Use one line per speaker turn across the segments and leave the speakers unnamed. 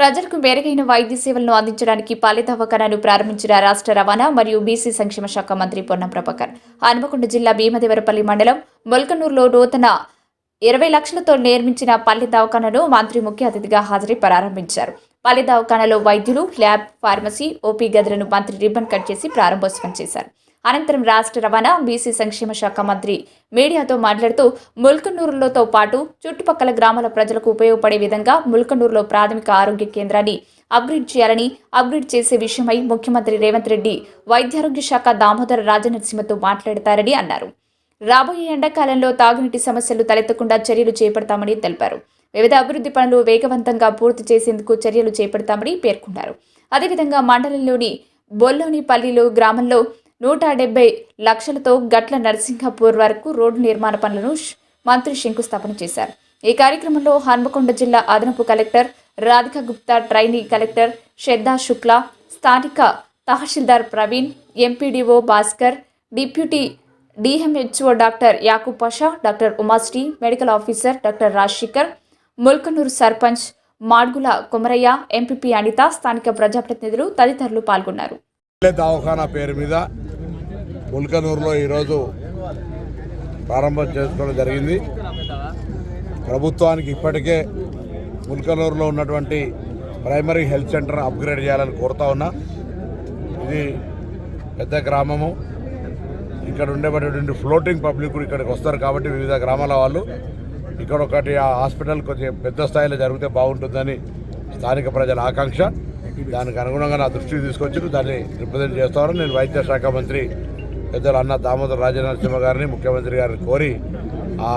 ప్రజలకు మెరుగైన వైద్య సేవలను అందించడానికి పల్లె దవాఖానాను ప్రారంభించిన రాష్ట్ర రవాణా మరియు బీసీ సంక్షేమ శాఖ మంత్రి పొన్నం ప్రభాకర్. హన్మకొండ జిల్లా భీమదేవరపల్లి మండలం మొల్కనూరులో నూతన 20 లక్షలతో నిర్మించిన పల్లె దవాఖానాను మంత్రి ముఖ్య అతిథిగా హాజరై ప్రారంభించారు. పల్లె దవాఖానాలో వైద్యులు, ల్యాబ్, ఫార్మసీ, ఓపీ గదులను మంత్రి రిబ్బన్ కట్ చేసి ప్రారంభోత్సవం చేశారు. అనంతరం రాష్ట్ర రవాణా బీసీ సంక్షేమ శాఖ మంత్రి మీడియాతో మాట్లాడుతూ ముల్కనూరులతో పాటు చుట్టుపక్కల గ్రామాల ప్రజలకు ఉపయోగపడే విధంగా ముల్కనూరులో ప్రాథమిక ఆరోగ్య కేంద్రాన్ని అప్గ్రేడ్ చేయాలని, అప్గ్రేడ్ చేసే విషయమై ముఖ్యమంత్రి రేవంత్ రెడ్డి వైద్యారోగ్య శాఖ దామోదర రాజనరసింహతో మాట్లాడతారని అన్నారు. రాబోయే ఎండాకాలంలో తాగునీటి సమస్యలు తలెత్తకుండా చర్యలు చేపడతామని తెలిపారు. వివిధ అభివృద్ధి పనులు వేగవంతంగా పూర్తి చేసేందుకు చర్యలు చేపడతామని పేర్కొన్నారు. అదేవిధంగా మండలంలోని బొల్లోనిపల్లిలో గ్రామంలో 170 లక్షలతో గట్ల నరసింగపూర్ వరకు రోడ్డు నిర్మాణ పనులను మంత్రి శంకుస్థాపన చేశారు. ఈ కార్యక్రమంలో హన్మకొండ జిల్లా అదనపు collector Radhika Gupta, trainee collector Shraddha Shukla, స్థానిక tahsildar Praveen, MPDO Bhaskar, deputy DMHO doctor Yakub Pasha, doctor Umashri, medical officer doctor Rajasekhar, Mulkanoor sarpanch Madgula Kumaraiah, MPP Anitha, స్థానిక ప్రజాప్రతినిధులు తదితరులు పాల్గొన్నారు.
దవాఖానా పేరు మీద ముల్కనూరులో ఈరోజు ప్రారంభం చేసుకోవడం జరిగింది. ప్రభుత్వానికి ఇప్పటికే ముల్కనూరులో ఉన్నటువంటి ప్రైమరీ హెల్త్ సెంటర్ అప్గ్రేడ్ చేయాలని కోరుతా ఉన్నా. ఇది పెద్ద గ్రామము, ఇక్కడ ఉండేటువంటి ఫ్లోటింగ్ పబ్లిక్ ఇక్కడికి వస్తారు కాబట్టి వివిధ గ్రామాల వాళ్ళు ఇక్కడ ఒకటి ఆ హాస్పిటల్ కొంచెం పెద్ద స్థాయిలో జరిగితే బాగుంటుందని స్థానిక ప్రజల ఆకాంక్ష. దానికి అనుగుణంగా నా దృష్టికి తీసుకొచ్చి దాన్ని రిప్రజెంట్ చేస్తాను. నేను వైద్య శాఖ మంత్రి పెద్దలు అన్న దామోదర రాజనరసింహ గారిని, ముఖ్యమంత్రి గారిని కోరి ఆ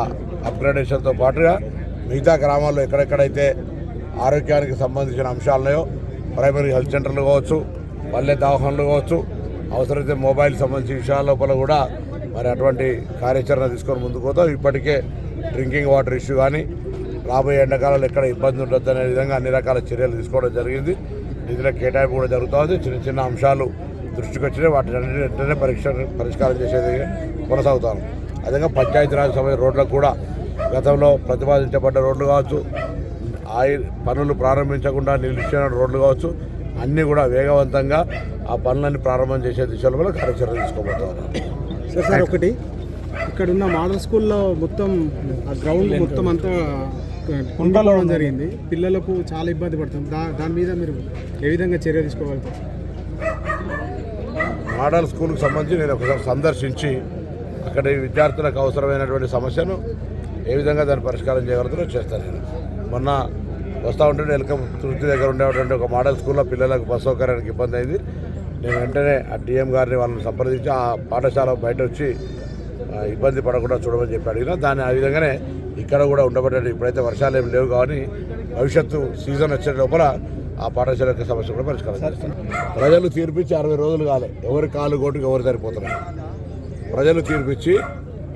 అప్గ్రేడేషన్తో పాటుగా మిగతా గ్రామాల్లో ఎక్కడెక్కడైతే ఆరోగ్యానికి సంబంధించిన అంశాలున్నాయో ప్రైమరీ హెల్త్ సెంటర్లు కావచ్చు, పల్లె దవాఖానాలు కావచ్చు, అవసరమైతే మొబైల్ సంబంధించిన విషయాల లోపల కూడా మరి అటువంటి కార్యాచరణ తీసుకొని ముందుకు పోతాం. ఇప్పటికే డ్రింకింగ్ వాటర్ ఇష్యూ కానీ రాబోయే ఎండాకాలంలో ఎక్కడ ఇబ్బంది ఉండొద్దు అనే విధంగా అన్ని రకాల చర్యలు తీసుకోవడం జరిగింది. నిధుల కేటాయింపు కూడా జరుగుతుంది. చిన్న చిన్న అంశాలు దృష్టికి వచ్చినాయి, వాటిని వెంటనే పరిష్కారం చేసేది కొనసాగుతాను. అదేవిధంగా పంచాయతీరాజ్ సమయ రోడ్లకు కూడా గతంలో ప్రతిపాదించబడ్డ రోడ్లు కావచ్చు, పనులు ప్రారంభించకుండా నిలిచిన రోడ్లు కావచ్చు, అన్నీ కూడా వేగవంతంగా ఆ పనులన్నీ ప్రారంభం చేసే దిశలో కూడా కార్యాచరణ తీసుకోబోతున్నారు.
సార్, ఒకటి ఇక్కడ ఉన్న మోడల్ స్కూల్లో మొత్తం ఆ గ్రౌండ్ మొత్తం అంతా కుండలవడం జరిగింది. పిల్లలకు చాలా ఇబ్బంది పడుతుంది. దాని మీద మీరు ఏ విధంగా చర్య తీసుకోగలుగుతారు?
మోడల్ స్కూల్కి సంబంధించి నేను ఒకసారి సందర్శించి అక్కడ విద్యార్థులకు అవసరమైనటువంటి సమస్యను ఏ విధంగా దాన్ని పరిష్కారం చేయగలుగుతారో చేస్తాను. నేను మొన్న వస్తూ ఉంటే ఎలక తృప్తి దగ్గర ఉండేటువంటి ఒక మోడల్ స్కూల్లో పిల్లలకు బస్ సౌకర్యానికి ఇబ్బంది అయింది. నేను వెంటనే ఆ డిఎం గారిని వాళ్ళని సంప్రదించి ఆ పాఠశాల బయట వచ్చి ఇబ్బంది పడకుండా చూడమని చెప్పి అడిగినా దాన్ని ఆ విధంగానే ఇక్కడ కూడా ఉండబడ్డాడు. ఇప్పుడైతే వర్షాలు ఏమి లేవు కానీ భవిష్యత్తు సీజన్ వచ్చే లోపల ఆ పాఠశాల యొక్క సమస్య కూడా పరిష్కారం చేస్తారు. ప్రజలు తీర్పిచ్చి 60 రోజులు కాలే, ఎవరి కాలు కోటుకు ఎవరు సరిపోతున్నారు. ప్రజలు తీర్పిచ్చి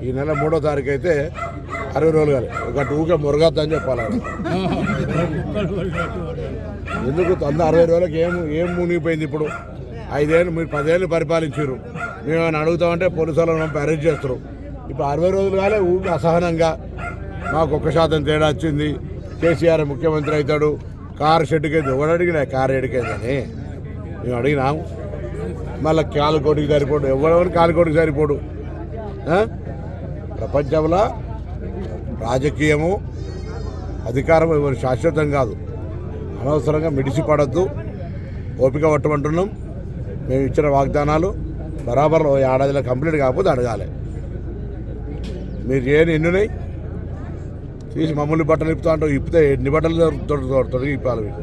ఈ నెల 3వ తారీఖు అయితే 60 రోజులు కాలే, ఒక ఊకే మురగద్దని చెప్పాలి. ఎందుకు 60 రోజులకు ఏం మునిగిపోయింది? ఇప్పుడు 5 ఏళ్ళు మీరు 10 ఏళ్ళు పరిపాలించారు. మేము ఏమైనా అడుగుతామంటే పోలీసు వాళ్ళని పంపి అరెస్ట్ చేస్తారు. ఇప్పుడు 60 రోజులు కాలే ఊరికి అసహనంగా మాకు 1% తేడా వచ్చింది, కేసీఆర్ ముఖ్యమంత్రి అవుతాడు, కారు షెడ్డుకైంది. ఎవరు అడిగినా కారు ఎడికైందని మేము అడిగినాము. మళ్ళీ కాలు కోటికి సరిపోడు, ఎవరెవరు కాలు కోటికి సరిపోడు. ప్రపంచంలో రాజకీయము, అధికారం ఎవరు శాశ్వతం కాదు. అనవసరంగా మిడిసిపడద్దు. ఓపిక పట్టమంటున్నాం. మేము ఇచ్చిన వాగ్దానాలు బరాబర్ ఏడాదిలో కంప్లీట్ కాకపోతే అడగాలి. మీరు చేయని ఎన్నున్నాయి తీసి మమ్మల్ని బట్టలు ఇప్పుతా అంటావు. ఇప్పితే ఎన్ని బట్టలు తొడిగి ఇప్పాలి మీకు.